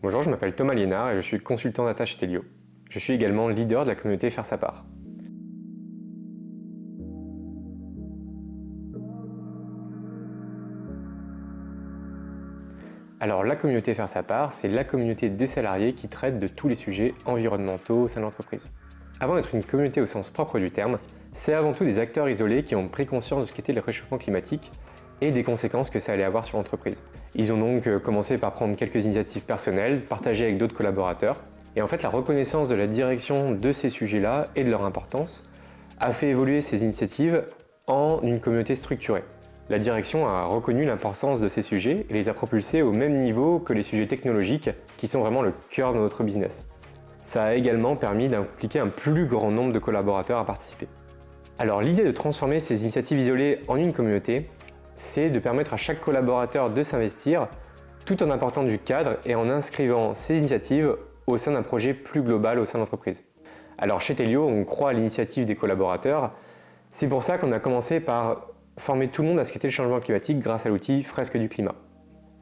Bonjour, je m'appelle Thomas Liénard et je suis consultant data chez Telio. Je suis également leader de la communauté Faire sa part. Alors la communauté Faire sa part, c'est la communauté des salariés qui traite de tous les sujets environnementaux au sein de l'entreprise. Avant d'être une communauté au sens propre du terme, c'est avant tout des acteurs isolés qui ont pris conscience de ce qu'était le réchauffement climatique et des conséquences que ça allait avoir sur l'entreprise. Ils ont donc commencé par prendre quelques initiatives personnelles, partagées avec d'autres collaborateurs, et en fait la reconnaissance de la direction de ces sujets-là et de leur importance a fait évoluer ces initiatives en une communauté structurée. La direction a reconnu l'importance de ces sujets et les a propulsés au même niveau que les sujets technologiques qui sont vraiment le cœur de notre business. Ça a également permis d'impliquer un plus grand nombre de collaborateurs à participer. Alors l'idée de transformer ces initiatives isolées en une communauté, c'est de permettre à chaque collaborateur de s'investir tout en apportant du cadre et en inscrivant ces initiatives au sein d'un projet plus global au sein de l'entreprise. Alors chez Telio, on croit à l'initiative des collaborateurs. C'est pour ça qu'on a commencé par former tout le monde à ce qu'était le changement climatique grâce à l'outil Fresque du climat.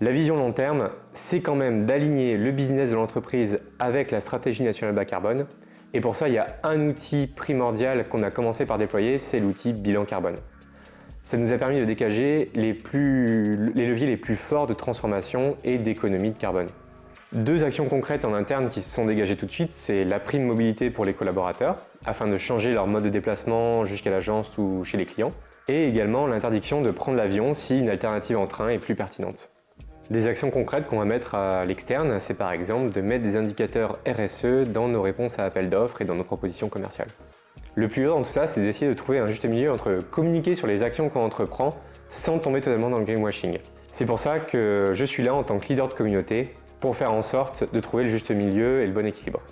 La vision long terme, c'est quand même d'aligner le business de l'entreprise avec la stratégie nationale bas carbone. Et pour ça, il y a un outil primordial qu'on a commencé par déployer, c'est l'outil bilan carbone. Ça nous a permis de dégager les leviers les plus forts de transformation et d'économie de carbone. Deux actions concrètes en interne qui se sont dégagées tout de suite, c'est la prime mobilité pour les collaborateurs, afin de changer leur mode de déplacement jusqu'à l'agence ou chez les clients, et également l'interdiction de prendre l'avion si une alternative en train est plus pertinente. Des actions concrètes qu'on va mettre à l'externe, c'est par exemple de mettre des indicateurs RSE dans nos réponses à appels d'offres et dans nos propositions commerciales. Le plus dur dans tout ça, c'est d'essayer de trouver un juste milieu entre communiquer sur les actions qu'on entreprend sans tomber totalement dans le greenwashing. C'est pour ça que je suis là en tant que leader de communauté pour faire en sorte de trouver le juste milieu et le bon équilibre.